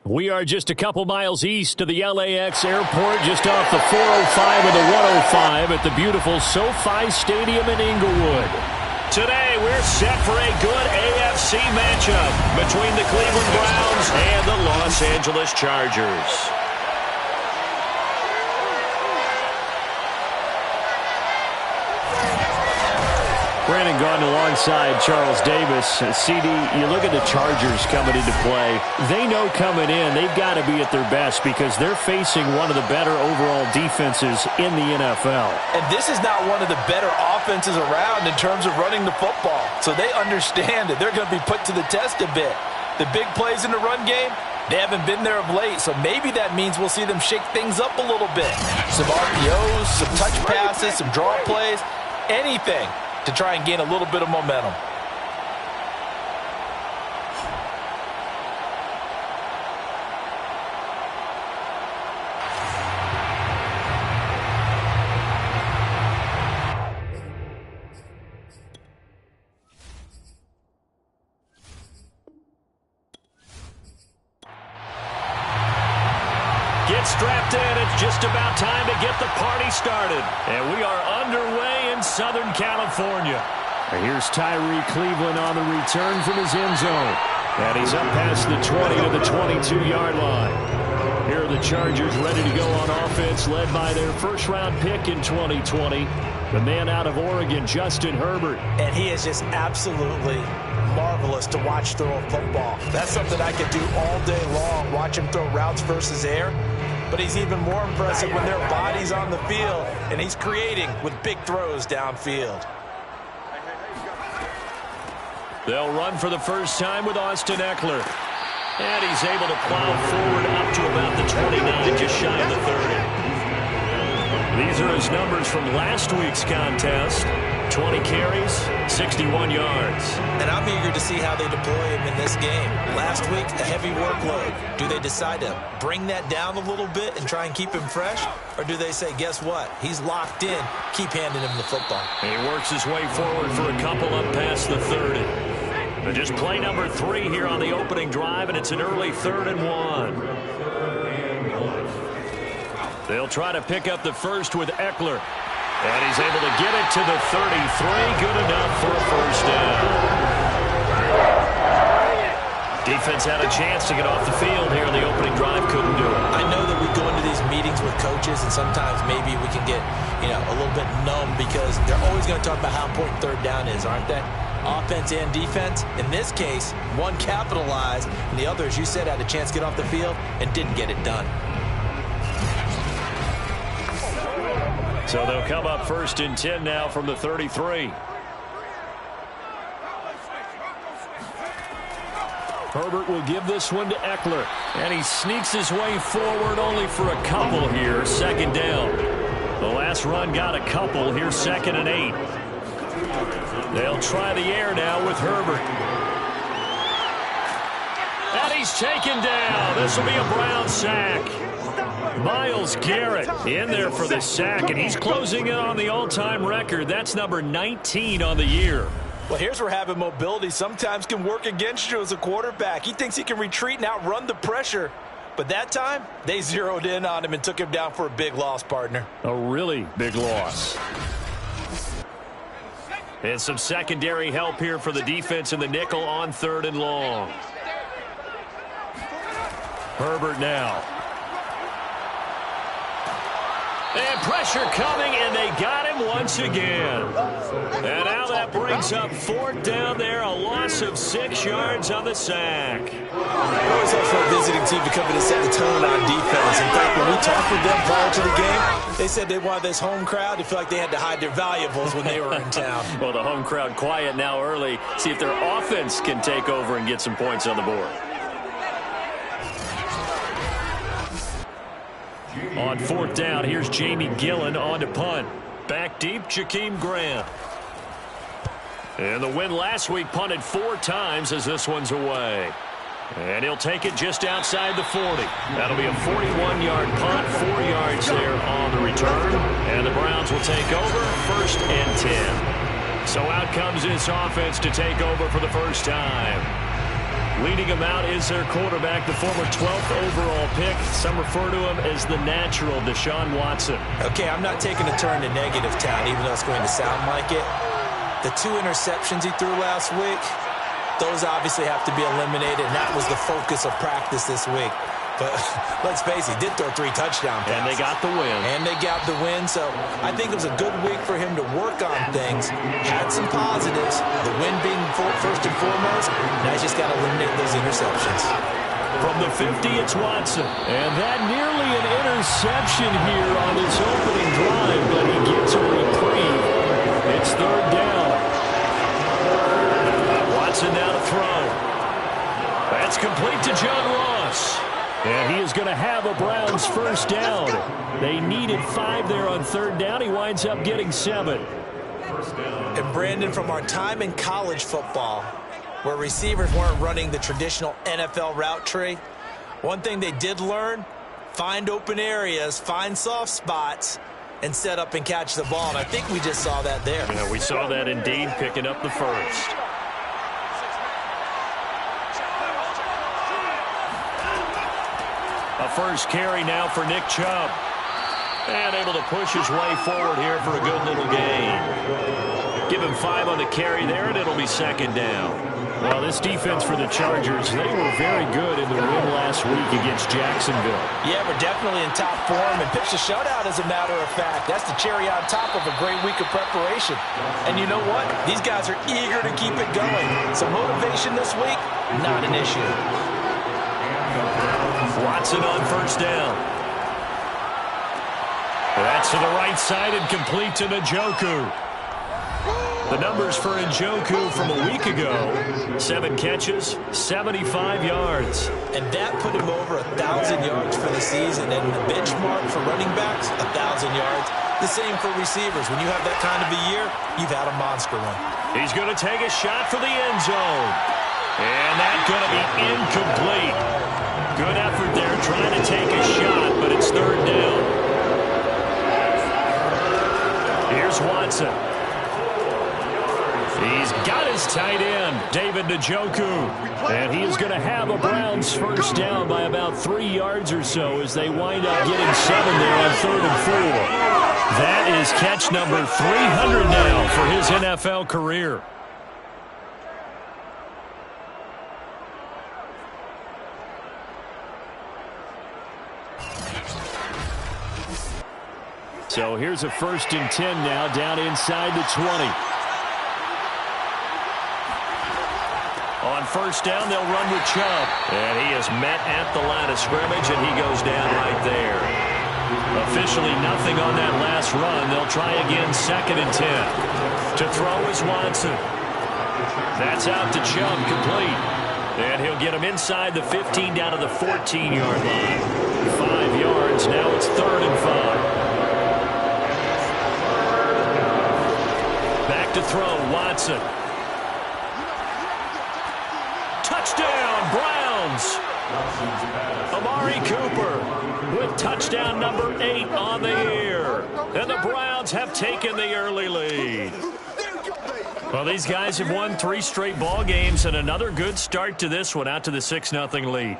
We are just a couple miles east of the LAX airport, just off the 405 and the 105 at the beautiful SoFi Stadium in Inglewood. Today, we're set for a good AFC matchup between the Cleveland Browns and the Los Angeles Chargers. Brandon Gaudin alongside Charles Davis. CD, you look at the Chargers coming into play. They know coming in they've got to be at their best because they're facing one of the better overall defenses in the NFL. And this is not one of the better offenses around in terms of running the football. So they understand that they're going to be put to the test a bit. The big plays in the run game, they haven't been there of late, so maybe that means we'll see them shake things up a little bit. Some RPOs, some touch passes, some draw plays, anything to try and gain a little bit of momentum. Get strapped in. It's just about time to get the party started. And we are underway in Southern California. And here's Tyree Cleveland on the return from his end zone. And he's up past the 20 to the 22-yard line. Here are the Chargers ready to go on offense, led by their first-round pick in 2020, the man out of Oregon, Justin Herbert. And he is just absolutely marvelous to watch throw a football. That's something I could do all day long, watch him throw routes versus air. But he's even more impressive when their body's on the field, and he's creating with big throws downfield. They'll run for the first time with Austin Eckler. And he's able to plow forward up to about the 29, just shy of the 30. These are his numbers from last week's contest. 20 carries, 61 yards. And I'm eager to see how they deploy him in this game. Last week, a heavy workload. Do they decide to bring that down a little bit and try and keep him fresh? Or do they say, guess what? He's locked in. Keep handing him the football. He works his way forward for a couple up past the 30. But just play number 3 here on the opening drive, and it's an early 3rd and 1. They'll try to pick up the first with Eckler. And he's able to get it to the 33. Good enough for a first down. Defense had a chance to get off the field here in the opening drive. Couldn't do it. I know that we go into these meetings with coaches, and sometimes maybe we can get, a little bit numb because they're always going to talk about how important third down is, aren't they? Offense and defense. In this case, one capitalized, and the other, as you said, had a chance to get off the field and didn't get it done. So they'll come up 1st and 10 now from the 33. Herbert will give this one to Eckler. And he sneaks his way forward only for a couple here. 2nd down. The last run got a couple. Here's 2nd and 8. They'll try the air now with Herbert. And he's taken down. This will be a Brown sack. Myles Garrett in there for the sack, and he's closing in on the all-time record. That's number 19 on the year. Well, here's where having mobility sometimes can work against you as a quarterback. He thinks he can retreat and outrun the pressure. But that time, they zeroed in on him and took him down for a big loss, partner. A really big loss. And some secondary help here for the defense in the nickel on 3rd and long. Herbert now. And pressure coming, and they got him once again. And now that brings up 4th down there, a loss of 6 yards on the sack. It always helps for a visiting team to come in and set the tone on defense. In fact, when we talked with them prior to the game, they said they wanted this home crowd to feel like they had to hide their valuables when they were in town. Well, the home crowd quiet now early. See if their offense can take over and get some points on the board. On 4th down, here's Jamie Gillen on to punt. Back deep, Jakeem Grant. And the win last week punted 4 times as this one's away. And he'll take it just outside the 40. That'll be a 41-yard punt, 4 yards there on the return. And the Browns will take over 1st and 10. So out comes this offense to take over for the first time. Leading him out is their quarterback, the former 12th overall pick. Some refer to him as the natural Deshaun Watson. Okay, I'm not taking a turn to negative town, even though it's going to sound like it. The 2 interceptions he threw last week, those obviously have to be eliminated, and that was the focus of practice this week. But let's face it, he did throw 3 touchdown passes. And they got the win. So I think it was a good week for him to work on things. Had some positives, the win being first and foremost. Now he's just got to eliminate those interceptions. From the 50, it's Watson. And that nearly an interception here on his opening drive, but he gets a reprieve. It's 3rd down. Watson now to throw. That's complete to John Ross. And he is going to have a Browns first down. They needed 5 there on 3rd down. He winds up getting 7. And Brandon, from our time in college football, where receivers weren't running the traditional NFL route tree, one thing they did learn, find open areas, find soft spots, and set up and catch the ball. And I think we just saw that there. Yeah, we saw that indeed, picking up the first. A first carry now for Nick Chubb. And able to push his way forward here for a good little gain. Give him 5 on the carry there, and it'll be 2nd down. Well, this defense for the Chargers, they were very good in the win last week against Jacksonville. Yeah, we're definitely in top form and pitched a shutout, as a matter of fact. That's the cherry on top of a great week of preparation. And you know what? These guys are eager to keep it going. So motivation this week, not an issue. Watson on first down. That's to the right side and complete to Njoku. The numbers for Njoku from a week ago: 7 catches, 75 yards. And that put him over 1,000 yards for the season. And the benchmark for running backs, 1,000 yards. The same for receivers. When you have that kind of a year, you've had a monster one. He's going to take a shot for the end zone. And that's going to be incomplete. Good effort there trying to take a shot, but it's 3rd down. Here's Watson. He's got his tight end, David Njoku. And he is going to have a Browns first down by about 3 yards or so as they wind up getting 7 there on 3rd and 4. That is catch number 300 now for his NFL career. So here's a 1st and 10 now, down inside the 20. On first down, they'll run with Chubb. And he is met at the line of scrimmage, and he goes down right there. Officially nothing on that last run. They'll try again, 2nd and 10. To throw is Watson. That's out to Chubb, complete. And he'll get him inside the 15 down to the 14-yard line. 5 yards, now it's 3rd and 5. Back to throw, Watson. Touchdown, Browns. Amari Cooper with touchdown number 8 on the year. And the Browns have taken the early lead. Well, these guys have won 3 straight ball games, and another good start to this one, out to the 6-0 lead.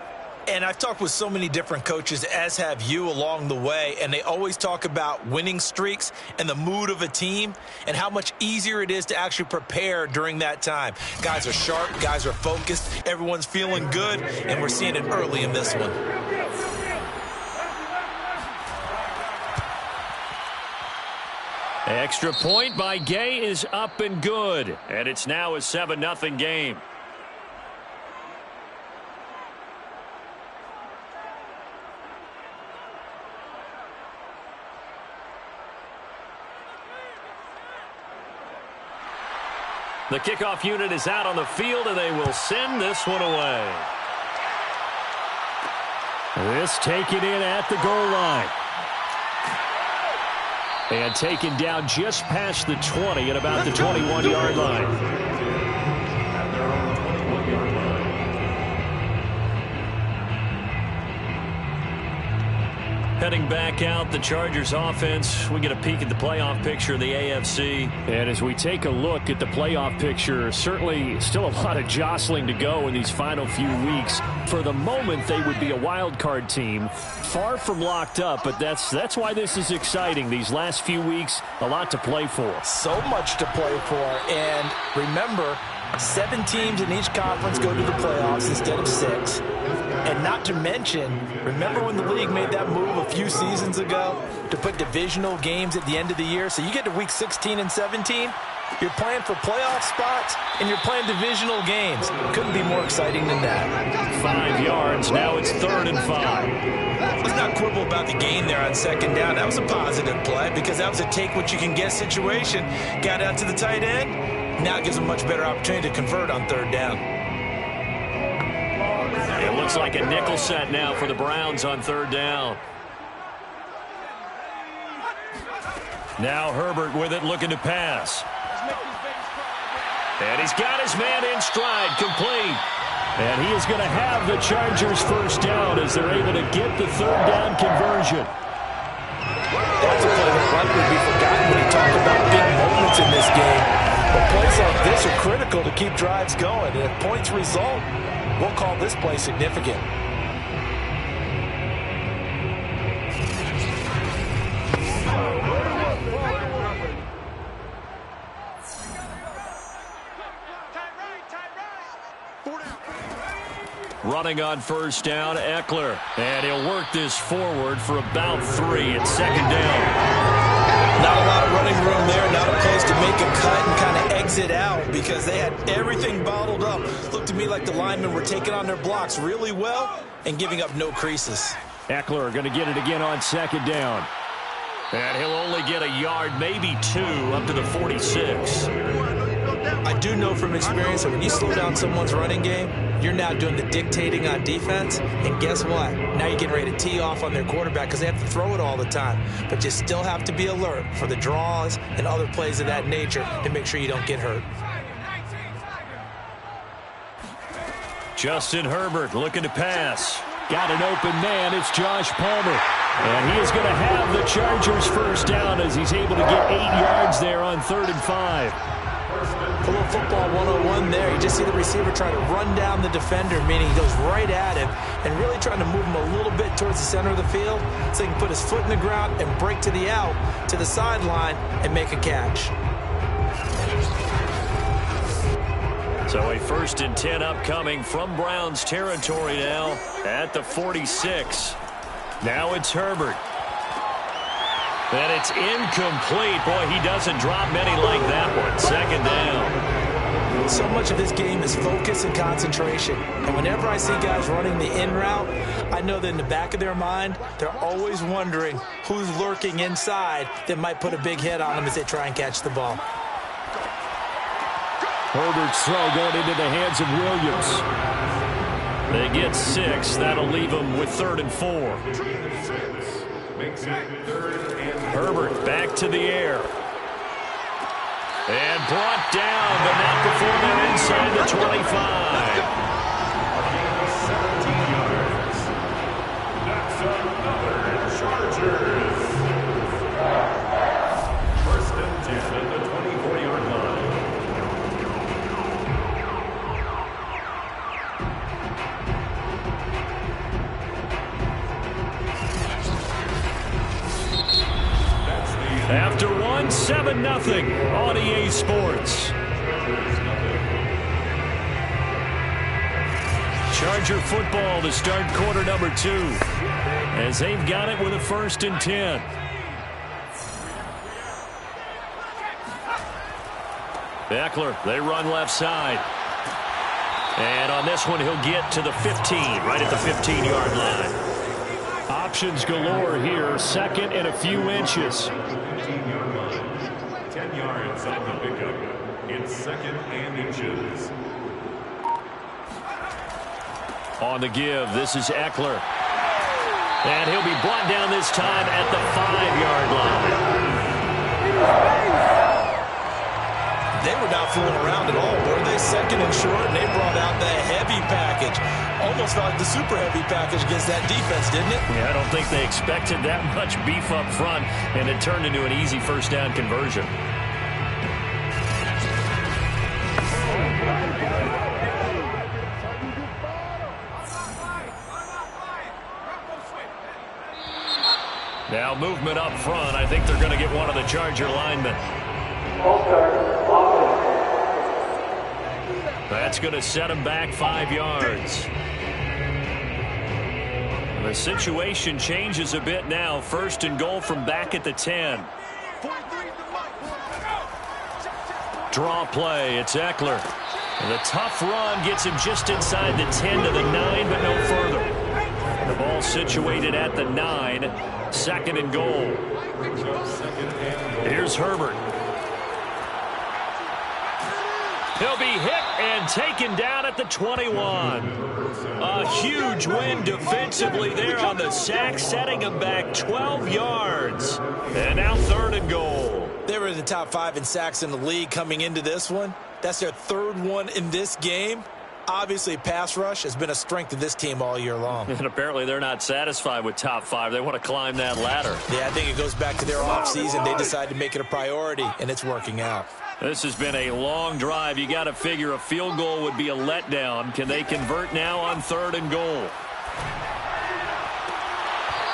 And I've talked with so many different coaches, as have you, along the way, and they always talk about winning streaks and the mood of a team and how much easier it is to actually prepare during that time. Guys are sharp, guys are focused, everyone's feeling good, and we're seeing it early in this one. Extra point by Gay is up and good, and it's now a 7-0 game. The kickoff unit is out on the field, and they will send this one away. This taken in at the goal line. And taken down just past the 20 at about the 21-yard line. heading back out. The Chargers offense, we get a peek at the playoff picture in the AFC. And as we take a look at the playoff picture, certainly still a lot of jostling to go in these final few weeks. For the moment, they would be a wild card team. Far from locked up, but that's why this is exciting. These last few weeks, a lot to play for. So much to play for. And remember, 7 teams in each conference go to the playoffs instead of 6. And not to mention, remember when the league made that move a few seasons ago to put divisional games at the end of the year? So you get to week 16 and 17, you're playing for playoff spots, and you're playing divisional games. Couldn't be more exciting than that. 5 yards. Now it's 3rd and 5. Let's not quibble about the gain there on 2nd down. That was a positive play because that was a take-what-you-can-get situation. Got out to the tight end. Now it gives them a much better opportunity to convert on 3rd down. It looks like a nickel set now for the Browns on 3rd down. Now Herbert with it, looking to pass. And he's got his man in stride, complete. And he is going to have the Chargers 1st down as they're able to get the 3rd down conversion. That's a play that would be forgotten when you talk about big moments in this game. But plays like this are critical to keep drives going. And if points result, we'll call this play significant. Running on 1st down, Eckler. And he'll work this forward for about 3 at 2nd down. Not a lot of running room there. Not a place to make a cut and kind of exit out because they had everything bottled up. Looked to me like the linemen were taking on their blocks really well and giving up no creases. Eckler going to get it again on 2nd down. And he'll only get a yard, maybe 2, up to the 46. I do know from experience that when you slow down someone's running game, you're now doing the dictating on defense. And guess what? Now you're getting ready to tee off on their quarterback because they have to throw it all the time. But you still have to be alert for the draws and other plays of that nature to make sure you don't get hurt. Justin Herbert looking to pass. Got an open man. It's Josh Palmer. And he is going to have the Chargers 1st down as he's able to get 8 yards there on 3rd and 5. A little football 101 there. You just see the receiver try to run down the defender, meaning he goes right at him and really trying to move him a little bit towards the center of the field so he can put his foot in the ground and break to the out, to the sideline, and make a catch. So a 1st and 10 upcoming from Browns territory now at the 46. Now it's Herbert. And it's incomplete. Boy, he doesn't drop many like that one. 2nd down. So much of this game is focus and concentration. And whenever I see guys running the in route, I know that in the back of their mind, they're always wondering who's lurking inside that might put a big hit on them as they try and catch the ball. Herbert's throw going into the hands of Williams. They get 6. That'll leave them with 3rd and 4. Herbert back to the air. And brought down, but not before they're inside the 25. 17 yards. That's another Chargers. 1st and 10 at the 24-yard line. After one, 7-0 on EA Sports. Charger football to start quarter number 2 as they've got it with a 1st and 10. Eckler, they run left side. And on this one, he'll get to the 15, right at the 15-yard line. Options galore here, 2nd and a few inches. 15-yard line. 10 yards on the pickup. It's 2nd and inches. On the give, this is Eckler. And he'll be brought down this time at the 5-yard line. They were not fooling around at all, were they? 2nd and short, and they brought out the heavy package. Almost almost felt like the super heavy package against that defense, didn't it? Yeah, I don't think they expected that much beef up front, and it turned into an easy first down conversion. Now movement up front. I think they're going to get one of the Charger linemen. That's going to set him back 5 yards. The situation changes a bit now. 1st and goal from back at the 10. Draw play. It's Eckler. And the tough run gets him just inside the 10 to the 9, but no further. The ball situated at the 9. 2nd and goal. Here's Herbert. He'll be hit and taken down at the 21. A huge win defensively there on the sack, setting him back 12 yards. And now 3rd and goal. They were in the top 5 in sacks in the league coming into this one. That's their 3rd one in this game. Obviously, pass rush has been a strength of this team all year long. And apparently they're not satisfied with top 5. They want to climb that ladder. Yeah, I think it goes back to their offseason. They decided to make it a priority, and it's working out. This has been a long drive. You got to figure a field goal would be a letdown. Can they convert now on 3rd and goal?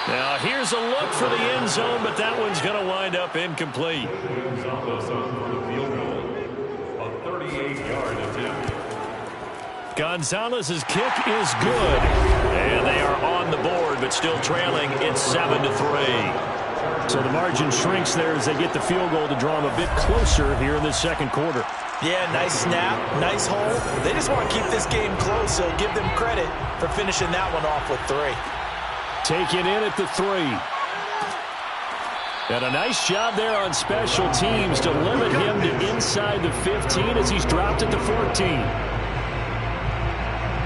Now here's a look for the end zone, but that one's going to wind up incomplete. A 38-yard attempt. Gonzalez's kick is good. And they are on the board, but still trailing. It's 7-3. So the margin shrinks there as they get the field goal to draw them a bit closer here in the 2nd quarter. Yeah, nice snap, nice hole. They just want to keep this game close, so give them credit for finishing that one off with 3. Taken in at the 3. And a nice job there on special teams to limit him to inside the 15 as he's dropped at the 14.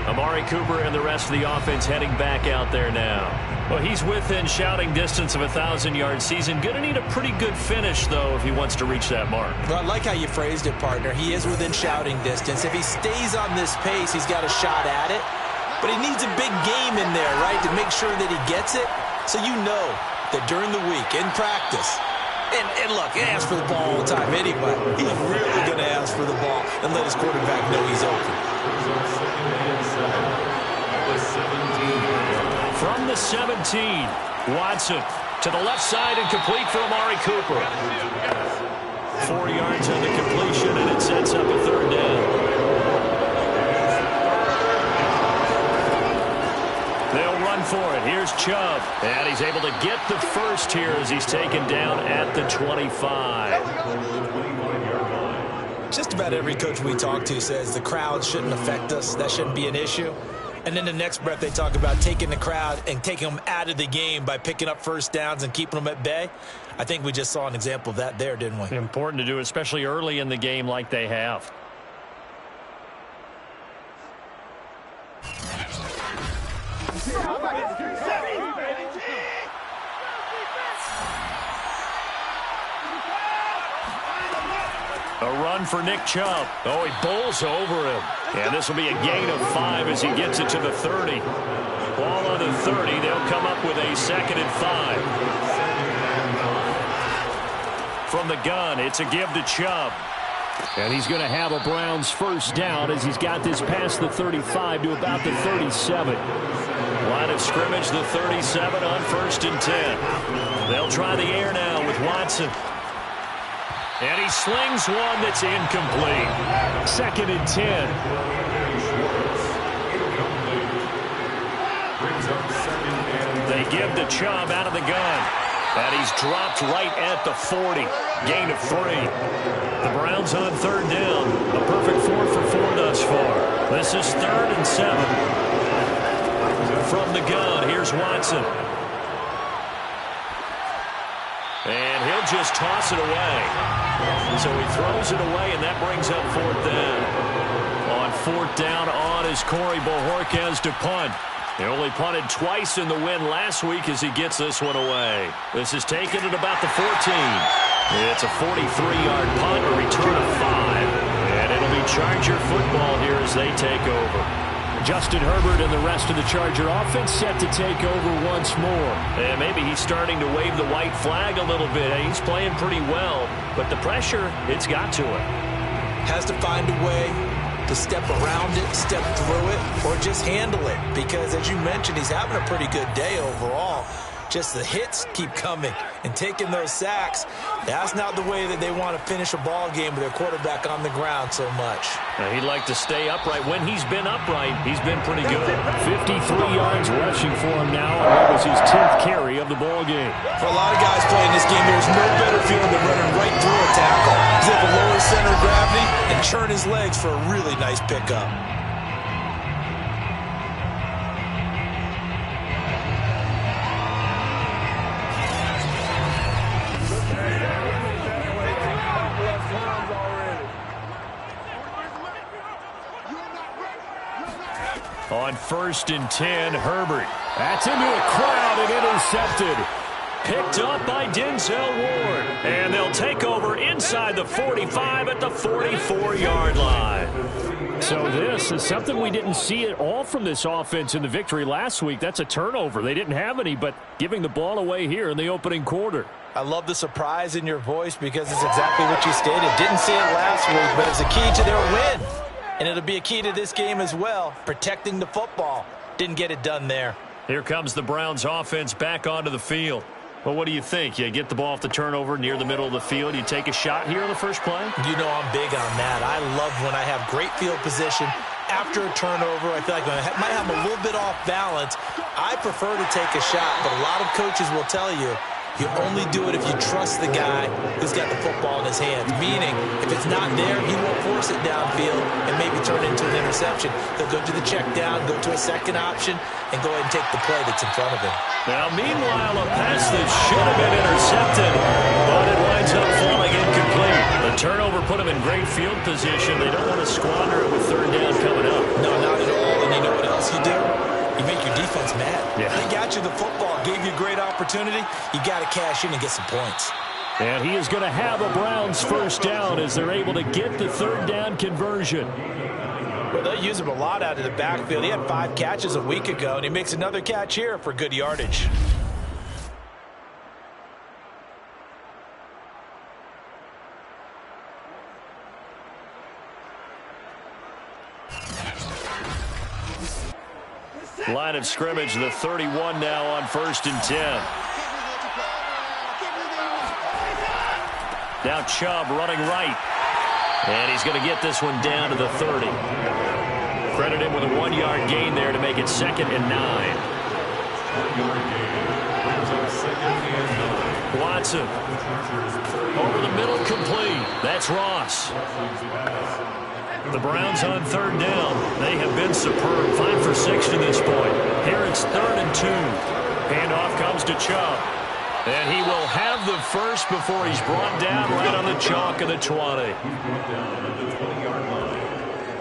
Amari Cooper and the rest of the offense heading back out there now. Well, he's within shouting distance of a 1,000-yard season. Going to need a pretty good finish, though, if he wants to reach that mark. Well, I like how you phrased it, partner. He is within shouting distance. If he stays on this pace, he's got a shot at it. But he needs a big game in there, right, to make sure that he gets it. So you know that during the week, in practice, and look, he asks for the ball all the time anyway. He's really going to ask for the ball and let his quarterback know he's open. From the 17, Watson to the left side and complete for Amari Cooper. 4 yards on the completion, and it sets up a 3rd down. They'll run for it. Here's Chubb. And he's able to get the first here as he's taken down at the 25. Just about every coach we talk to says the crowd shouldn't affect us. That shouldn't be an issue. And then the next breath they talk about taking the crowd and taking them out of the game by picking up first downs and keeping them at bay. I think we just saw an example of that there, didn't we? Important to do, especially early in the game like they have. A run for Nick Chubb. Oh, he bowls over him. And this will be a gain of 5 as he gets it to the 30. Ball on the 30. They'll come up with a 2nd and 5. From the gun, it's a give to Chubb. And he's going to have a Browns first down as he's got this past the 35 to about the 37. Line of scrimmage, the 37 on 1st and 10. They'll try the air now with Watson. And he slings one that's incomplete. 2nd and 10. They give to Chubb out of the gun. And he's dropped right at the 40. Gain of 3. The Browns on 3rd down. A perfect 4 for 4 thus far. This is 3rd and 7. From the gun, here's Watson. And he'll just toss it away. So he throws it away, and that brings up 4th down. On 4th down on is Corey Bojorquez to punt. They only punted twice in the win last week as he gets this one away. This is taken at about the 14. It's a 43-yard punt, a return of 5. And it'll be Charger football here as they take over. Justin Herbert and the rest of the Charger offense set to take over once more. And maybe he's starting to wave the white flag a little bit. He's playing pretty well, but the pressure, it's got to him. Has to find a way to step around it, step through it, or just handle it. Because, as you mentioned, he's having a pretty good day overall. Just the hits keep coming and taking those sacks. That's not the way that they want to finish a ball game with their quarterback on the ground so much. He'd like to stay upright. When he's been upright, he's been pretty good. 53 yards rushing for him now. That was his 10th carry of the ball game. For a lot of guys playing this game, there's no better feeling than running right through a tackle. He's able to lower his center of gravity and churn his legs for a really nice pickup. On 1st and 10, Herbert. That's into a crowd and intercepted. Picked up by Denzel Ward. And they'll take over inside the 45 at the 44-yard line. So this is something we didn't see at all from this offense in the victory last week. That's a turnover. They didn't have any, but giving the ball away here in the opening quarter. I love the surprise in your voice because it's exactly what you stated. Didn't see it last week, but it's a key to their win. And it'll be a key to this game as well, protecting the football. Didn't get it done there. Here comes the Browns offense back onto the field. Well, what do you think? You get the ball off the turnover near the middle of the field. You take a shot here on the first play? You know I'm big on that. I love when I have great field position. After a turnover, I feel like I might have a little bit off balance. I prefer to take a shot, but a lot of coaches will tell you, you only do it if you trust the guy who's got the football in his hands. Meaning, if it's not there, he won't force it downfield and maybe turn it into an interception. He'll go to the check down, go to a second option, and go ahead and take the play that's in front of him. Now, meanwhile, a pass that should have been intercepted, but it winds up falling incomplete. The turnover put him in great field position. They don't want to squander it with 3rd down coming up. No, not at all. And you know what else you do? You make your defense mad. Yeah. They got you the football, gave you a great opportunity. You got to cash in and get some points. And he is going to have a Browns 1st down as they're able to get the 3rd down conversion. Well, they'll use him a lot out of the backfield. He had 5 catches a week ago, and he makes another catch here for good yardage. Line of scrimmage, the 31 now on 1st and 10. Now Chubb running right. And he's going to get this one down to the 30. Credit him with a 1-yard gain there to make it 2nd and 9. Watson. Over the middle, complete. That's Ross. The Browns on 3rd down. They have been superb. 5 for 6 to this point. Here it's 3rd and 2. Handoff comes to Chubb. And he will have the first before he's brought down right on the chalk of the 20.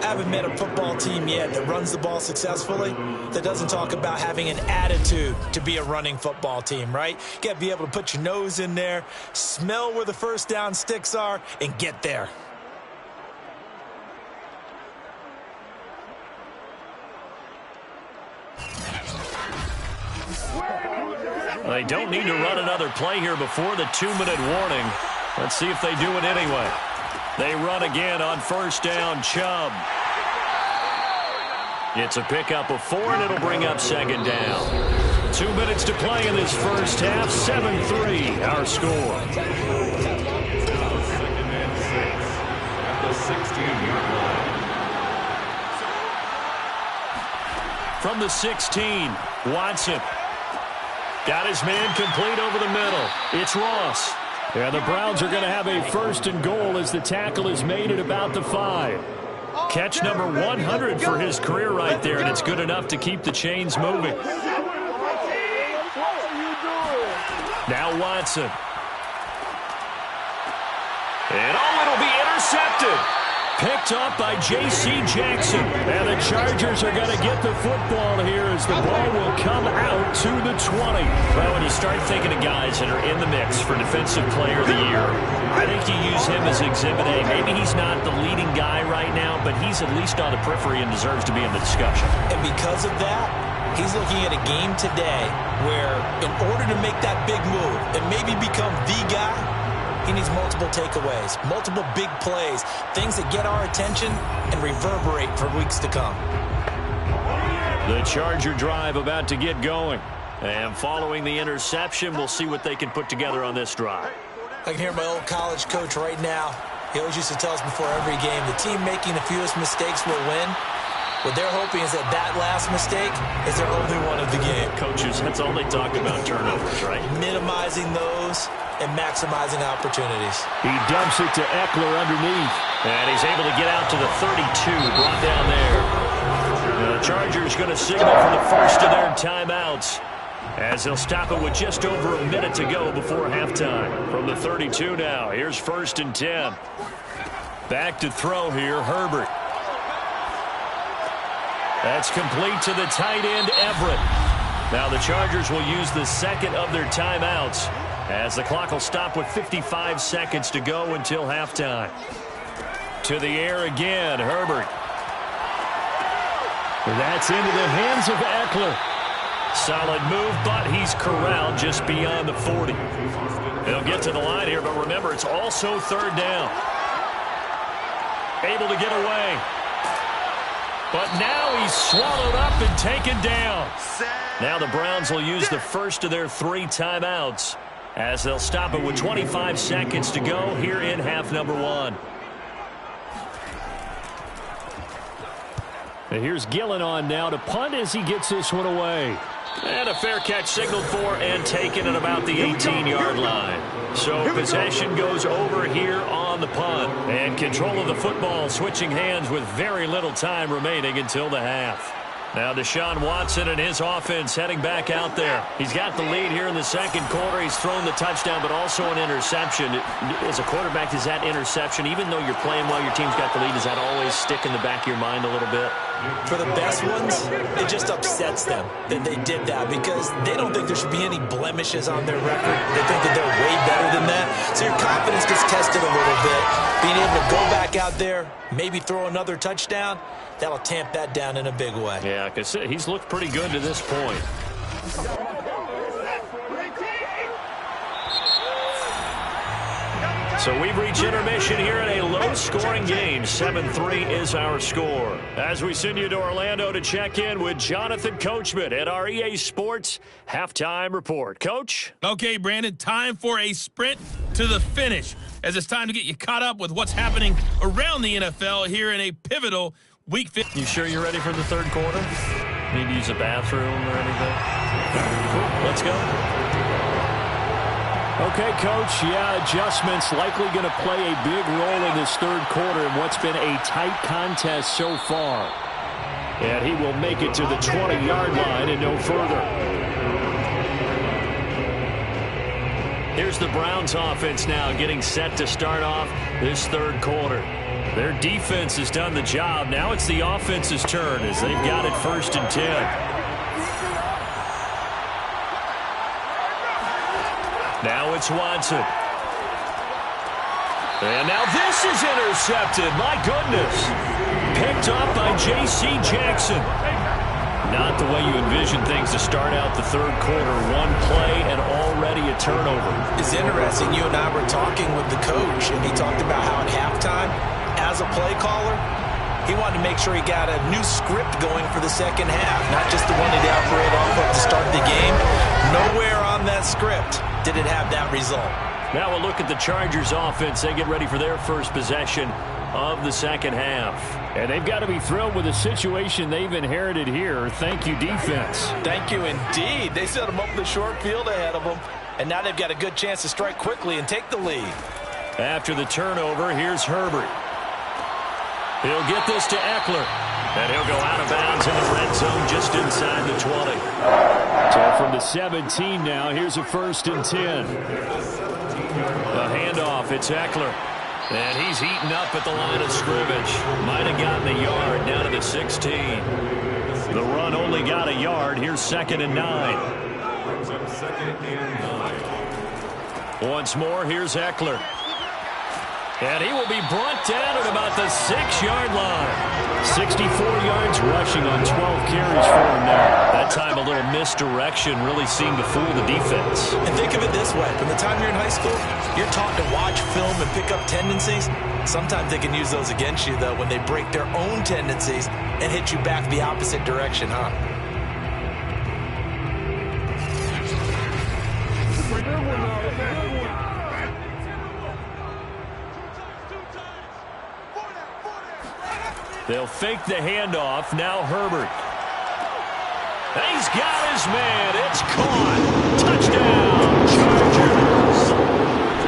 I haven't met a football team yet that runs the ball successfully that doesn't talk about having an attitude to be a running football team, right? You got to be able to put your nose in there, smell where the 1st down sticks are, and get there. They don't need to run another play here before the 2-minute warning. Let's see if they do it anyway. They run again on 1st down. Chubb. It's a pickup of 4, and it'll bring up 2nd down. 2 minutes to play in this first half. 7-3, our score. 2nd and 6 at the 16-yard line. From the 16, Watson. Got his man complete over the middle. It's Ross. Yeah, the Browns are going to have a 1st and goal as the tackle is made at about the 5. Catch number 100 for his career right there, and it's good enough to keep the chains moving. Now Watson. And it'll be intercepted. Picked up by J.C. Jackson. And the Chargers are going to get the football here as the ball will come out to the 20. Well, when you start thinking of guys that are in the mix for Defensive Player of the Year, I think you use him as Exhibit A. Maybe he's not the leading guy right now, but he's at least on the periphery and deserves to be in the discussion. And because of that, he's looking at a game today where in order to make that big move and maybe become the guy, he needs multiple takeaways, multiple big plays, things that get our attention and reverberate for weeks to come. The Charger drive about to get going. And following the interception, we'll see what they can put together on this drive. I can hear my old college coach right now. He always used to tell us before every game, the team making the fewest mistakes will win. What they're hoping is that that last mistake is their only one of the game. Coaches, that's all they talk about, turnovers, right? Minimizing those and maximizing opportunities. He dumps it to Eckler underneath. And he's able to get out to the 32, brought down there. The Chargers going to signal for the first of their timeouts, as they'll stop it with just over a minute to go before halftime. From the 32 now, here's 1st and 10. Back to throw here, Herbert. That's complete to the tight end, Everett. Now the Chargers will use the second of their timeouts, as the clock will stop with 55 seconds to go until halftime. To the air again, Herbert. That's into the hands of Eckler. Solid move, but he's corralled just beyond the 40. They'll get to the line here, but remember, it's also 3rd down. Able to get away. But now he's swallowed up and taken down. Now the Browns will use the first of their 3 timeouts, as they'll stop it with 25 seconds to go here in half number 1. And here's Gillen on now to punt as he gets this one away. And a fair catch signaled for and taken at about the 18-yard line. So possession goes over here on the punt. And control of the football switching hands with very little time remaining until the half. Now Deshaun Watson and his offense heading back out there. He's got the lead here in the second quarter. He's thrown the touchdown, but also an interception. As a quarterback, is that interception, even though you're playing well, your team's got the lead, does that always stick in the back of your mind a little bit? For the best ones, it just upsets them that they did that because they don't think there should be any blemishes on their record. They think that they're way better than that. So your confidence gets tested a little bit. Being able to go back out there, maybe throw another touchdown, that'll tamp that down in a big way. Yeah, because he's looked pretty good to this point. So we've reached intermission here in a low-scoring game. 7-3 is our score. As we send you to Orlando to check in with Jonathan Coachman at our EA Sports Halftime Report. Coach? Okay, Brandon, time for a sprint to the finish, as it's time to get you caught up with what's happening around the NFL here in a pivotal Week 15. You sure you're ready for the third quarter? Need to use a bathroom or anything? Cool, let's go. Okay, Coach, yeah, adjustments likely going to play a big role in this third quarter in what's been a tight contest so far. And he will make it to the 20-yard line and no further. Here's the Browns offense now getting set to start off this third quarter. Their defense has done the job. Now it's the offense's turn as they've got it 1st and 10. Now it's Watson. And now this is intercepted. My goodness. Picked up by J.C. Jackson. Not the way you envision things to start out the third quarter. One play and already a turnover. It's interesting. You and I were talking with the coach, and he talked about how at halftime, as a play caller, he wanted to make sure he got a new script going for the second half, not just the one that he operated off of to start the game. Nowhere on that script did it have that result. Now we'll look at the Chargers offense. They get ready for their first possession of the second half. And they've got to be thrilled with the situation they've inherited here. Thank you, defense. Thank you indeed. They set them up the short field ahead of them, and now they've got a good chance to strike quickly and take the lead. After the turnover, here's Herbert. He'll get this to Eckler. And he'll go out of bounds in the red zone just inside the 20. So from the 17 now, here's a 1st and 10. The handoff, it's Eckler. And he's eaten up at the line of scrimmage. Might have gotten a yard down to the 16. The run only got a yard. Here's 2nd and 9. Brings up 2nd and 9. Once more, here's Eckler. And he will be brought down at about the 6-yard line. 64 yards rushing on 12 carries for him there. That time a little misdirection really seemed to fool the defense. And think of it this way. From the time you're in high school, you're taught to watch film and pick up tendencies. Sometimes they can use those against you, though, when they break their own tendencies and hit you back the opposite direction, huh? They'll fake the handoff. Now Herbert. He's got his man. It's caught. Touchdown, Chargers.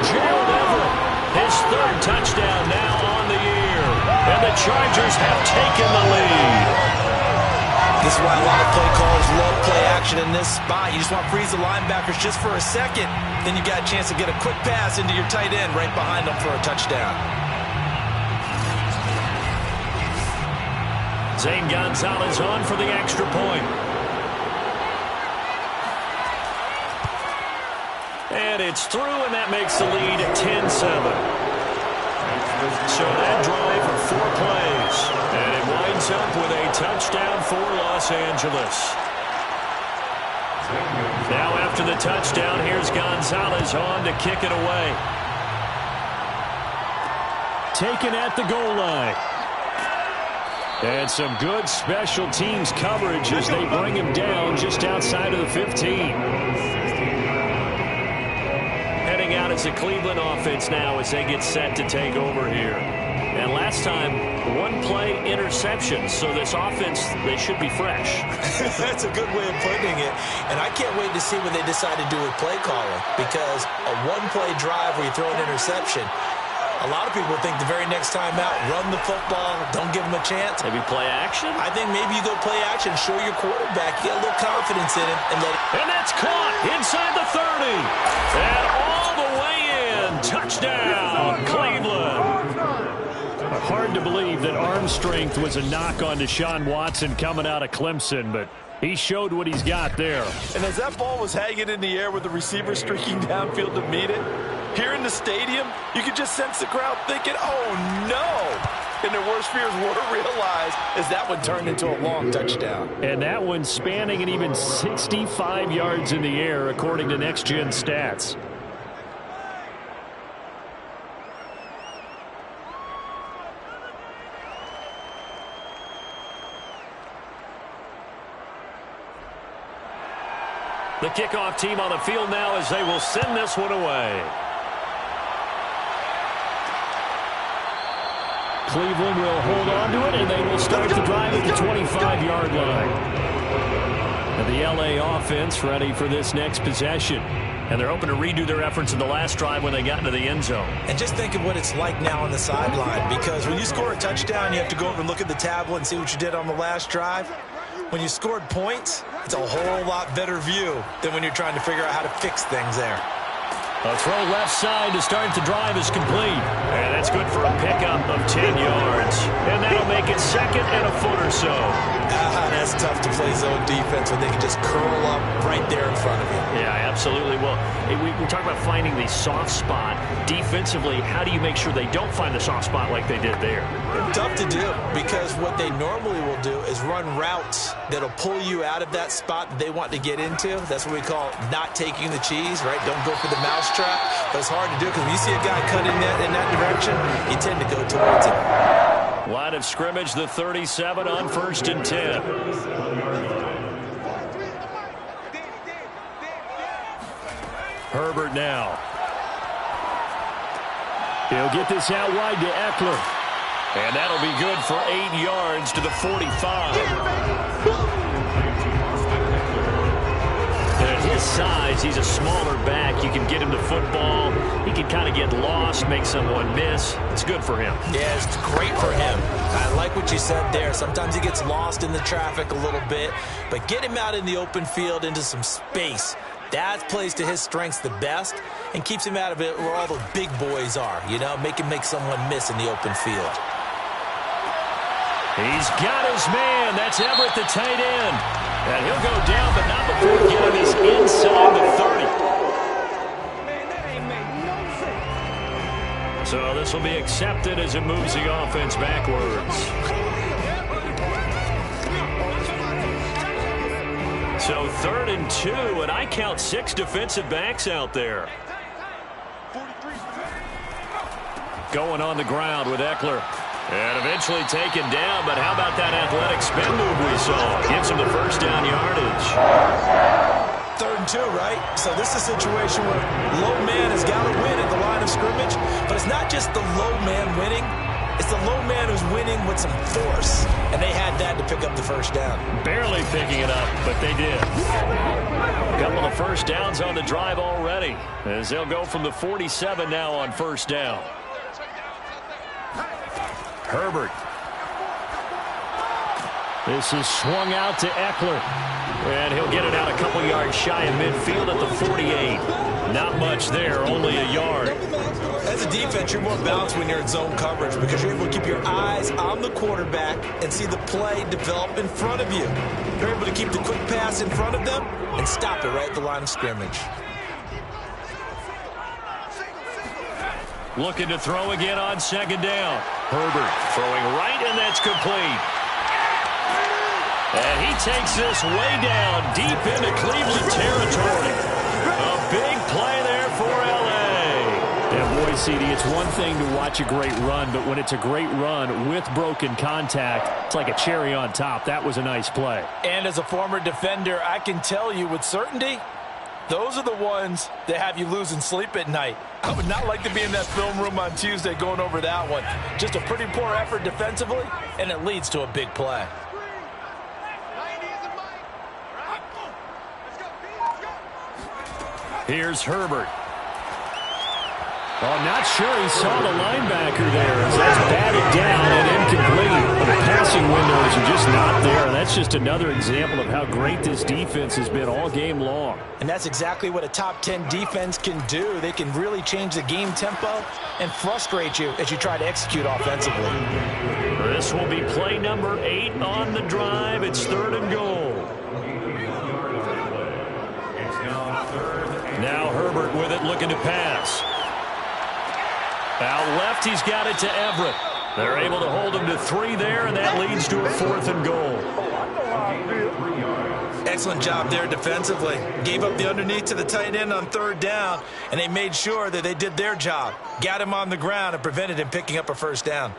Gerald Everett, his 3rd touchdown now on the year. And the Chargers have taken the lead. This is why a lot of play callers love play action in this spot. You just want to freeze the linebackers just for a second. Then you got a chance to get a quick pass into your tight end right behind them for a touchdown. Zane Gonzalez on for the extra point. And it's through, and that makes the lead 10-7. So that drive of 4 plays. And it winds up with a touchdown for Los Angeles. Now after the touchdown, here's Gonzalez on to kick it away. Taken at the goal line. And some good special teams coverage as they bring him down just outside of the 15. Heading out as the Cleveland offense now as they get set to take over here. And last time, 1-play interception. So this offense, they should be fresh. That's a good way of putting it. And I can't wait to see what they decide to do with play calling. Because a 1-play drive where you throw an interception, a lot of people think the very next time out, run the football, don't give them a chance. Maybe play action? I think maybe you go play action, show your quarterback, get a little confidence in him, and let it. And that's caught inside the 30. And all the way in. Touchdown, Cleveland. Hard to believe that arm strength was a knock on Deshaun Watson coming out of Clemson, but he showed what he's got there. And as that ball was hanging in the air with the receiver streaking downfield to meet it, here in the stadium, you could just sense the crowd thinking, oh, no. And their worst fears were realized as that one turned into a long touchdown. And that one spanning and even 65 yards in the air, according to Next Gen Stats. The kickoff team on the field now as they will send this one away. Cleveland will hold on to it, and they will start the drive at the 25-yard line. And the L.A. offense ready for this next possession. And they're hoping to redo their efforts in the last drive when they got into the end zone. And just think of what it's like now on the sideline. Because when you score a touchdown, you have to go over and look at the tablet and see what you did on the last drive. When you scored points, it's a whole lot better view than when you're trying to figure out how to fix things there. A throw left side to start the drive is complete. And that's good for a pickup of 10 yards. And that'll make it 2nd and a foot or so. That's tough to play zone defense when they can just curl up right there in front of you. Yeah, absolutely. Well, we talk about finding the soft spot. Defensively, how do you make sure they don't find the soft spot like they did there? Tough to do, because what they normally will do is run routes that'll pull you out of that spot that they want to get into. That's what we call not taking the cheese, right? Don't go for the mousetrap. But it's hard to do because when you see a guy cutting in that direction, you tend to go towards it. Line of scrimmage, the 37 on 1st and 10. Herbert now. He'll get this out wide to Eckler. And that'll be good for 8 yards to the 45. And his size. He's a smaller back. You can get him the football. He can kind of get lost, make someone miss. It's good for him. Yeah, it's great for him. I like what you said there. Sometimes he gets lost in the traffic a little bit, but get him out in the open field into some space. That plays to his strengths the best and keeps him out of it where all the big boys are, you know, make someone miss in the open field. He's got his man. That's Everett, the tight end. And he'll go down, but not before getting his inside the 30. So this will be accepted as it moves the offense backwards. So 3rd and 2, and I count 6 defensive backs out there. Going on the ground with Eckler. And eventually taken down, but how about that athletic spin move we saw? Gives him the first down yardage. 3rd and 2, right? So this is a situation where low man has got to win at the line of scrimmage, but it's not just the low man winning. It's the low man who's winning with some force, and they had that to pick up the first down. Barely picking it up, but they did. A couple of first downs on the drive already, as they'll go from the 47 now on first down. Herbert. This is swung out to Eckler. And he'll get it out a couple yards shy of midfield at the 48. Not much there, only a yard. As a defense, you're more balanced when you're in zone coverage because you're able to keep your eyes on the quarterback and see the play develop in front of you. You're able to keep the quick pass in front of them and stop it right at the line of scrimmage. Looking to throw again on 2nd down. Herbert throwing right, and that's complete. And he takes this way down deep into Cleveland territory. A big play there for L.A. And boy, CD, it's one thing to watch a great run, but when it's a great run with broken contact, it's like a cherry on top. That was a nice play. And as a former defender, I can tell you with certainty, those are the ones that have you losing sleep at night. I would not like to be in that film room on Tuesday going over that one. Just a pretty poor effort defensively, and it leads to a big play. Here's Herbert. Oh, not sure he saw the linebacker there as that's batted down and incomplete. The passing windows are just not there. That's just another example of how great this defense has been all game long. And that's exactly what a top 10 defense can do. They can really change the game tempo and frustrate you as you try to execute offensively. This will be play number 8 on the drive. It's 3rd and goal. Now Herbert with it, looking to pass. Out left, he's got it to Everett. They're able to hold him to 3 there, and that leads to a 4th and goal. Excellent job there defensively. Gave up the underneath to the tight end on 3rd down, and they made sure that they did their job. Got him on the ground and prevented him picking up a first down.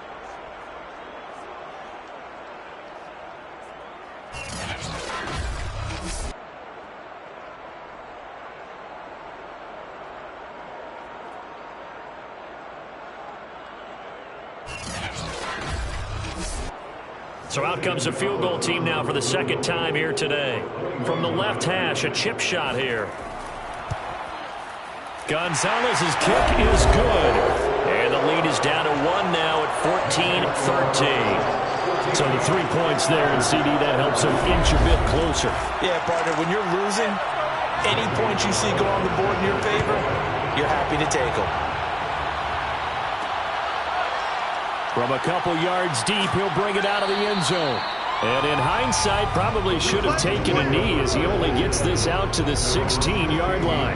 So out comes a field goal team now for the 2nd time here today. From the left hash, a chip shot here. Gonzalez's kick is good. And the lead is down to 1 now at 14-13. So the 3 points there, and CD, that helps them inch a bit closer. Yeah, partner, when you're losing, any points you see go on the board in your favor, you're happy to take them. From a couple yards deep, he'll bring it out of the end zone. And in hindsight, probably should have taken a knee as he only gets this out to the 16-yard line.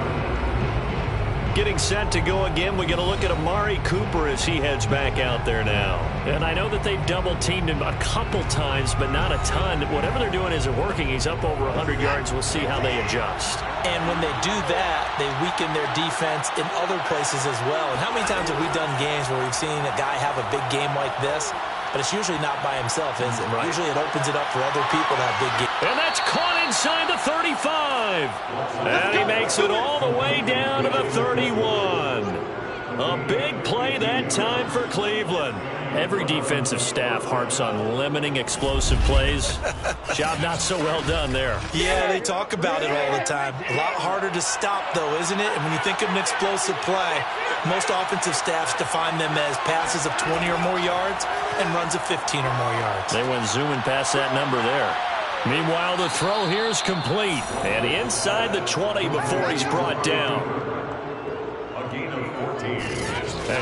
Getting set to go again, we get a look at Amari Cooper as he heads back out there now. And I know that they've double-teamed him a couple times, but not a ton. Whatever they're doing isn't working. He's up over 100 yards. We'll see how they adjust. And when they do that, they weaken their defense in other places as well. And how many times have we done games where we've seen a guy have a big game like this? But it's usually not by himself, is it? Right. Usually it opens it up for other people to have big games. And that's caught inside the 35. And he makes it all the way down to the 31. A big play that time for Cleveland. Every defensive staff harps on limiting explosive plays. Job not so well done there. Yeah, they talk about it all the time. A lot harder to stop, though, isn't it? And when you think of an explosive play, most offensive staffs define them as passes of 20 or more yards and runs of 15 or more yards. They went zooming past that number there. Meanwhile, the throw here is complete. And inside the 20 before he's brought down. A gain of 14.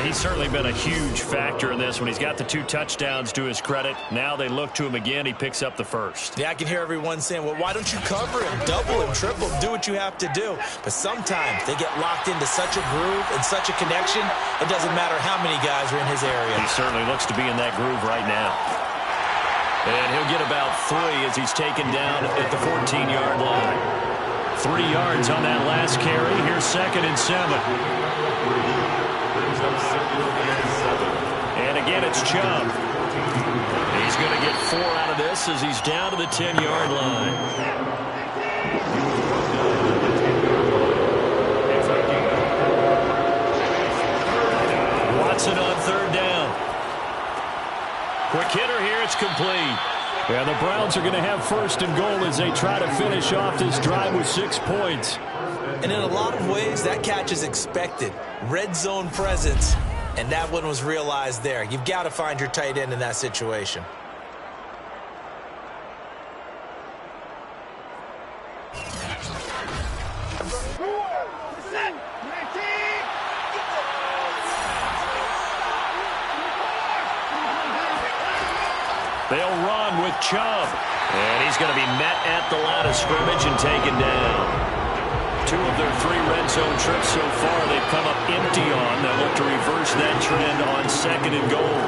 He's certainly been a huge factor in this. When he's got the 2 touchdowns to his credit, now they look to him again. He picks up the first. Yeah, I can hear everyone saying, well, why don't you cover him, double him, triple him, do what you have to do. But sometimes they get locked into such a groove and such a connection, it doesn't matter how many guys are in his area. He certainly looks to be in that groove right now. And he'll get about 3 as he's taken down at the 14-yard line. 3 yards on that last carry. Here's 2nd and 7. And again, it's Chubb. He's going to get 4 out of this as he's down to the 10-yard line. Watson on 3rd down. Quick hitter here, it's complete. And the Browns are going to have 1st and goal as they try to finish off this drive with 6 points. And in a lot of ways, that catch is expected. Red zone presence, and that one was realized there. You've got to find your tight end in that situation. They'll run with Chubb. And he's going to be met at the line of scrimmage and taken down. 2 of their 3 red zone trips so far they've come up empty on. They'll look to reverse that trend on 2nd and goal.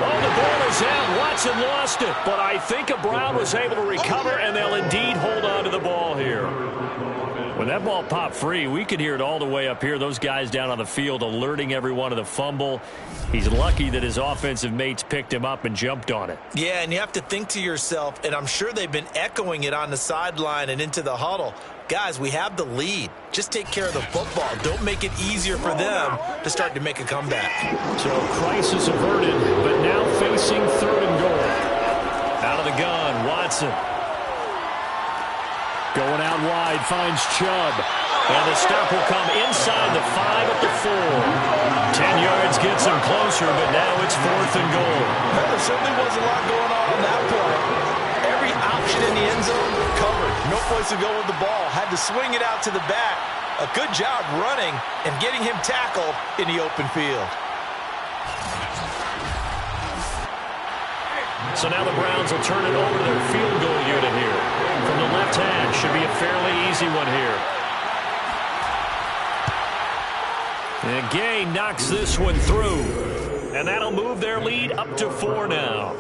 Oh, the ball is out. Watson lost it. But I think Brown was able to recover, and they'll indeed hold on to the ball here. When that ball popped free, we could hear it all the way up here. Those guys down on the field alerting everyone of the fumble. He's lucky that his offensive mates picked him up and jumped on it. Yeah, and you have to think to yourself, and I'm sure they've been echoing it on the sideline and into the huddle. Guys, we have the lead. Just take care of the football. Don't make it easier for them to start to make a comeback. So crisis averted, but now facing 3rd and goal. Out of the gun, Watson. Going out wide, finds Chubb. And the stop will come inside the 5 at the 4. 10 yards gets him closer, but now it's 4th and goal. There certainly was a lot going on that play. Every option in the end zone covered. No place to go with the ball. Had to swing it out to the back. A good job running and getting him tackled in the open field. So now the Browns will turn it over to their field goal unit here. From the left hand, should be a fairly easy one here. And Gay knocks this one through. And that'll move their lead up to 4 now.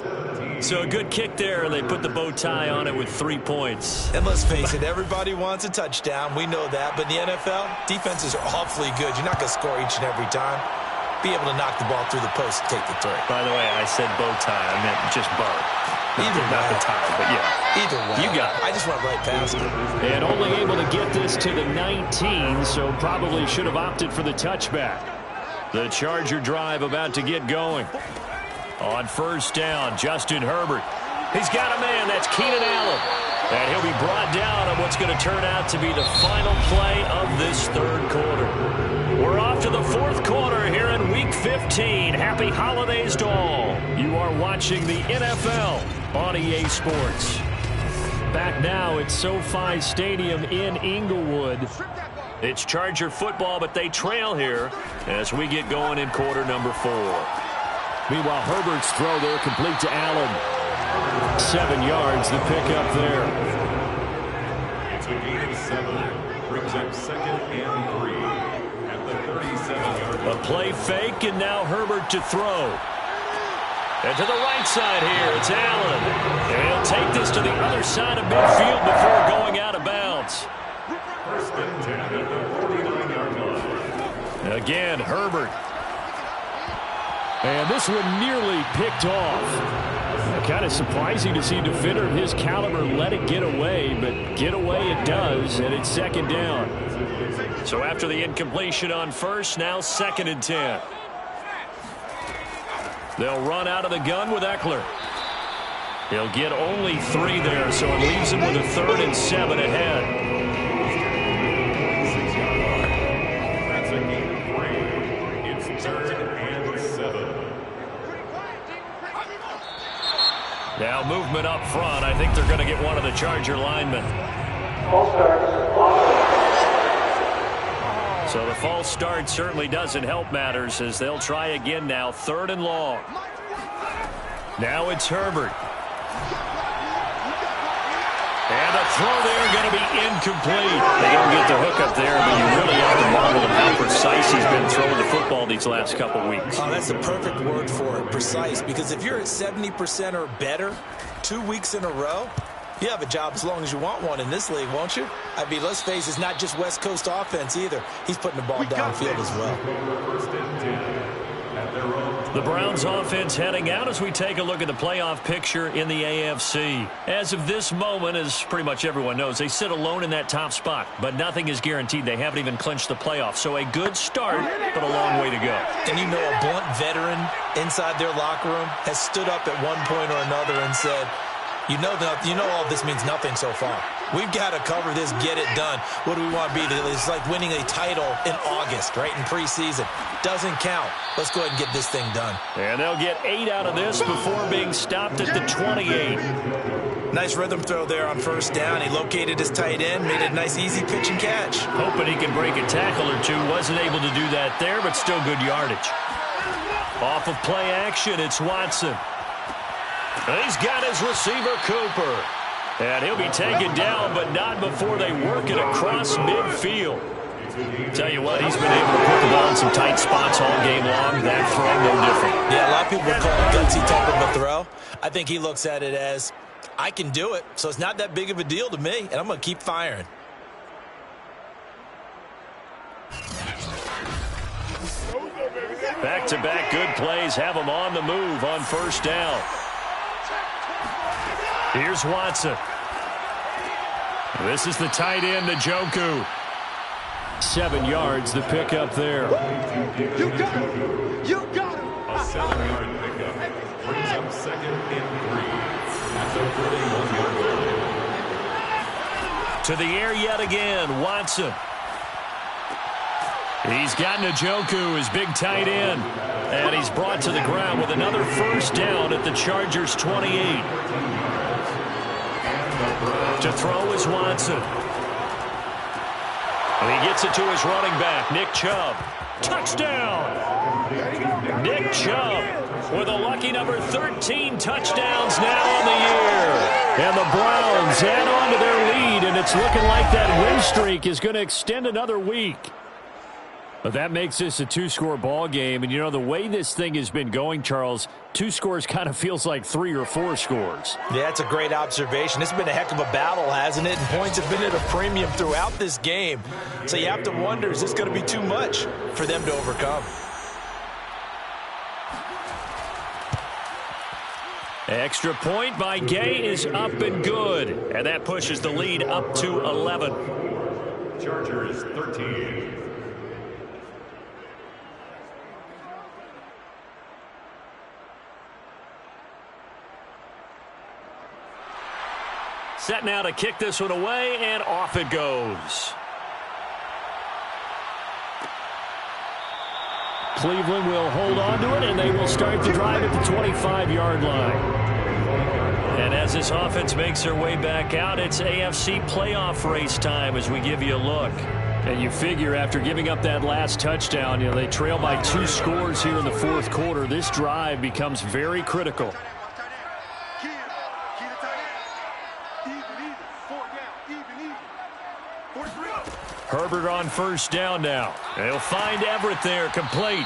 So a good kick there, and they put the bow tie on it with 3 points. And let's face it, everybody wants a touchdown. We know that. But in the NFL, defenses are awfully good. You're not going to score each and every time. Be able to knock the ball through the post and take the 3. By the way, I said bow tie. I meant just bow. Not the tie, but yeah. Either way. You got it. I just went right past it. And only able to get this to the 19, so probably should have opted for the touchback. The Charger drive about to get going. On 1st down, Justin Herbert. He's got a man. That's Keenan Allen. And he'll be brought down on what's going to turn out to be the final play of this 3rd quarter. We're off to the 4th quarter here in Week 15. Happy holidays to all. You are watching the NFL on EA Sports. Back now at SoFi Stadium in Inglewood. It's Charger football, but they trail here as we get going in quarter number 4. Meanwhile, Herbert's throw there complete to Allen. 7 yards, the pickup there. It's a gain of 7. Brings up 2nd and 3 at the 37-yard line. A play fake, and now Herbert to throw. And to the right side here, it's Allen. And he'll take this to the other side of midfield before going out of bounds. 1st and 10 at the 49-yard line. Again, Herbert. And this one nearly picked off. Kind of surprising to see a defender of his caliber let it get away, but get away it does, and it's 2nd down. So after the incompletion on first, now 2nd and 10. They'll run out of the gun with Eckler. He'll get only 3 there, so it leaves him with a 3rd and 7 ahead. That's a gain of 3. It's 3rd and 7. Now movement up front. I think they're going to get one of the Charger linemen. So the false start certainly doesn't help matters as they'll try again now. 3rd and long. Now it's Herbert. And the throw there going to be incomplete. They don't get the hook up there, but you really have to marvel at how precise he's been throwing the football these last couple weeks. Oh, that's the perfect word for it, precise. Because if you're at 70% or better 2 weeks in a row, you have a job as long as you want one in this league, won't you? I mean, let's face it, it's not just West Coast offense either. He's putting the ball downfield as well. 1st and 10 at their own. The Browns offense heading out as we take a look at the playoff picture in the AFC. As of this moment, as pretty much everyone knows, they sit alone in that top spot, but nothing is guaranteed. They haven't even clinched the playoffs. So a good start, but a long way to go. And you know, a blunt veteran inside their locker room has stood up at one point or another and said, you know all this means nothing so far. We've got to cover this, get it done. What do we want to be? It's like winning a title in August, right, in preseason. Doesn't count. Let's go ahead and get this thing done. And they'll get 8 out of this before being stopped at the 28. Nice rhythm throw there on 1st down. He located his tight end, made it a nice, easy pitch and catch. Hoping he can break a tackle or two. Wasn't able to do that there, but still good yardage. Off of play action, it's Watson. He's got his receiver, Cooper. And he'll be taken down, but not before they work it across midfield. Tell you what, he's been able to put the ball in some tight spots all game long. That throw, no different. Yeah, a lot of people would call it gutsy type of a throw. I think he looks at it as, I can do it, so it's not that big of a deal to me, and I'm going to keep firing. Back-to-back good plays have them on the move on 1st down. Here's Watson. This is the tight end, Njoku. 7 yards, the pickup there. You got him. You got him. A 7-yard pickup brings up 2nd and 3 at the 31-yard line. To the air yet again, Watson. He's got Njoku, his big tight end. And he's brought to the ground with another 1st down at the Chargers' 28. To throw is Watson. And he gets it to his running back, Nick Chubb. Touchdown! Nick Chubb with a lucky number 13 touchdowns now on the year. And the Browns add on to their lead, and it's looking like that win streak is going to extend another week. But that makes this a 2-score ball game. And, you know, the way this thing has been going, Charles, 2 scores kind of feels like 3 or 4 scores. Yeah, that's a great observation. It's been a heck of a battle, hasn't it? And points have been at a premium throughout this game. So you have to wonder, is this going to be too much for them to overcome? Extra point by Gay is up and good. And that pushes the lead up to 11. Chargers 13. Set now to kick this one away, and off it goes. Cleveland will hold on to it, and they will start the drive at the 25-yard line. And as this offense makes their way back out, it's AFC playoff race time as we give you a look. And you figure after giving up that last touchdown, you know, they trail by 2 scores here in the 4th quarter. This drive becomes very critical. Herbert on 1st down now. They'll find Everett there, complete.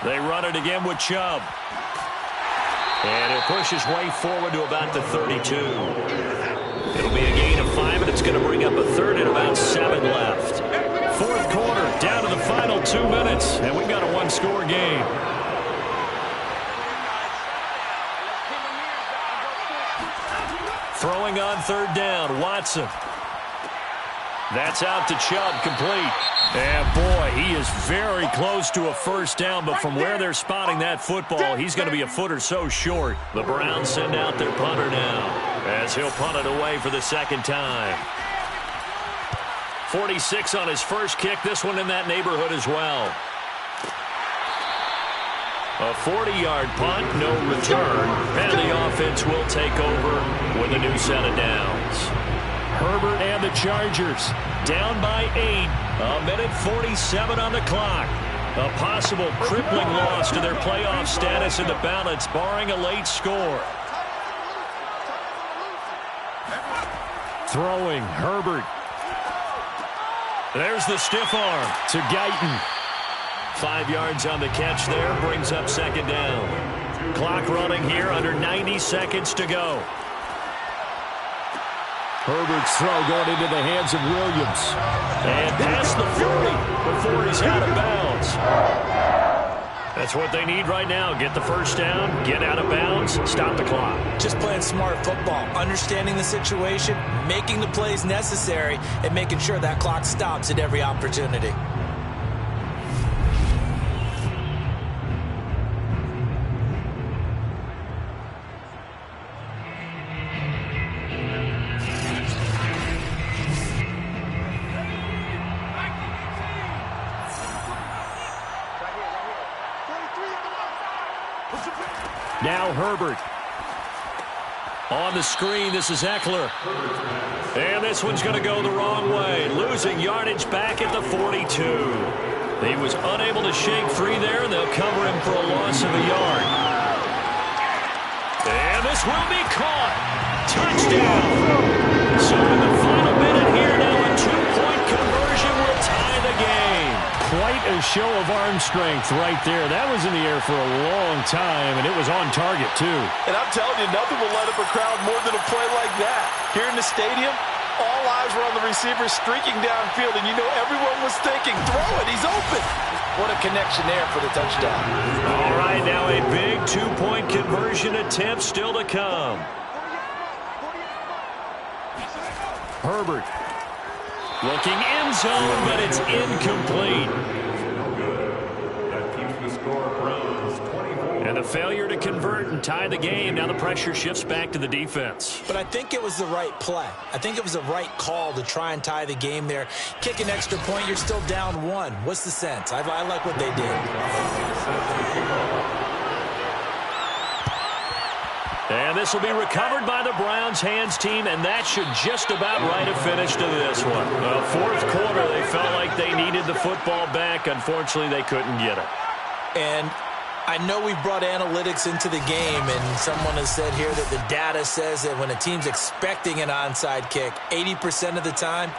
They run it again with Chubb. And he'll push his way forward to about the 32. It'll be a gain of 5, and it's going to bring up a third and about 7 left. Fourth quarter, down to the final 2 minutes, and we've got a one-score game. Throwing on third down, Watson. That's out to Chubb, complete. And boy, he is very close to a first down, but from where they're spotting that football, he's going to be a foot or so short. The Browns send out their punter now, as he'll punt it away for the second time. 46 on his first kick, this one in that neighborhood as well. A 40-yard punt, no return, and the offense will take over with a new set of downs. Herbert and the Chargers down by 8. A minute 47 on the clock. A possible crippling loss to their playoff status in the balance, barring a late score. Throwing, Herbert. There's the stiff arm to Guyton. 5 yards on the catch there, brings up second down. Clock running here, under 90 seconds to go. Herbert's throw going into the hands of Williams. And past the 40 before he's out of bounds. That's what they need right now. Get the first down, get out of bounds, stop the clock. Just playing smart football, understanding the situation, making the plays necessary, and making sure that clock stops at every opportunity. Now Herbert. On the screen, this is Eckler. And this one's going to go the wrong way. Losing yardage back at the 42. He was unable to shake free there, and they'll cover him for a loss of a yard. And this will be caught. Touchdown. So in the final minute here now, a 2-point conversion will tie the game. Quite a show of arm strength right there. That was in the air for a long time, and it was on target, too. And I'm telling you, nothing will light up a crowd more than a play like that. Here in the stadium, all eyes were on the receiver streaking downfield, and you know everyone was thinking, throw it, he's open. What a connection there for the touchdown. All right, now a big 2-point conversion attempt still to come. Herbert. Looking end zone, but it's incomplete. That keeps the score Browns 24. And the failure to convert and tie the game. Now the pressure shifts back to the defense. But I think it was the right play. I think it was the right call to try and tie the game there. Kick an extra point, you're still down 1. What's the sense? I like what they did. And this will be recovered by the Browns hands team, and that should just about write a finish to this one. Fourth quarter, they felt like they needed the football back. Unfortunately, they couldn't get it. And I know we've brought analytics into the game, and someone has said here that the data says that when a team's expecting an onside kick, 80% of the time,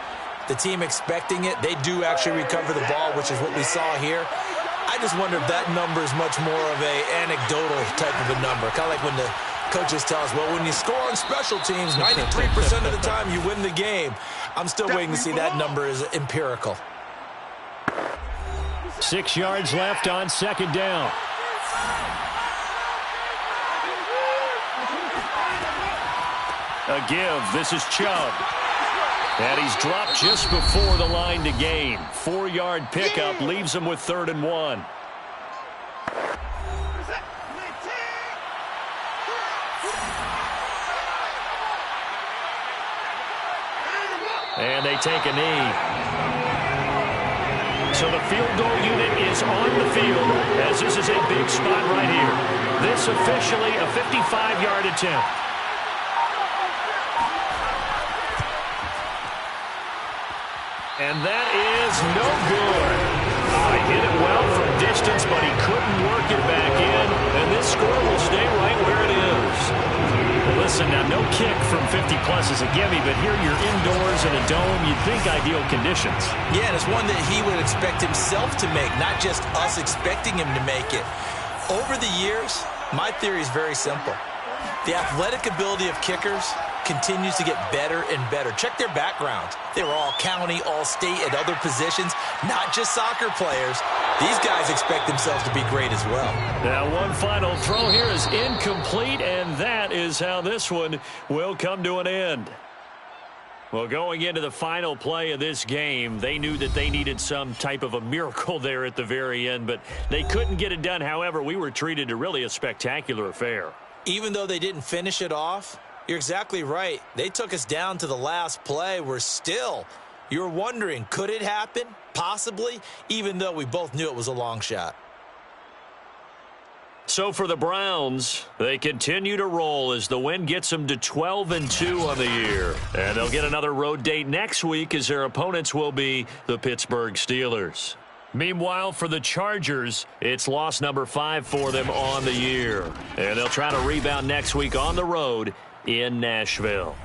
the team expecting it, they do actually recover the ball, which is what we saw here. I just wonder if that number is much more of a anecdotal type of a number, kind of like when the coaches tell us, well, when you score on special teams, 93% of the time you win the game. I'm still waiting to see that number is empirical. 6 yards left on second down. A give. This is Chubb. And he's dropped just before the line to gain. 4-yard pickup leaves him with 3rd and 1. And they take a knee. So the field goal unit is on the field, as this is a big spot right here. This officially a 55-yard attempt. And that is no good. He hit it well from distance, but he couldn't work it back in. And this score will stay right where it is. Well, this listen, now no kick from 50-plus is a gimme, but here you're indoors in a dome. You'd think ideal conditions. Yeah, and it's one that he would expect himself to make, not just us expecting him to make it. Over the years, my theory is very simple. The athletic ability of kickers continues to get better and better. Check their backgrounds. They were all county, all state, at other positions, not just soccer players. These guys expect themselves to be great as well. Now one final throw here is incomplete, and that is how this one will come to an end. Well, going into the final play of this game, they knew that they needed some type of a miracle there at the very end, but they couldn't get it done. However, we were treated to really a spectacular affair. Even though they didn't finish it off, you're exactly right. They took us down to the last play. You're wondering, could it happen? Possibly, even though we both knew it was a long shot. So for the Browns, they continue to roll as the win gets them to 12-2 on the year. And they'll get another road date next week as their opponents will be the Pittsburgh Steelers. Meanwhile, for the Chargers, it's loss number 5 for them on the year. And they'll try to rebound next week on the road in Nashville.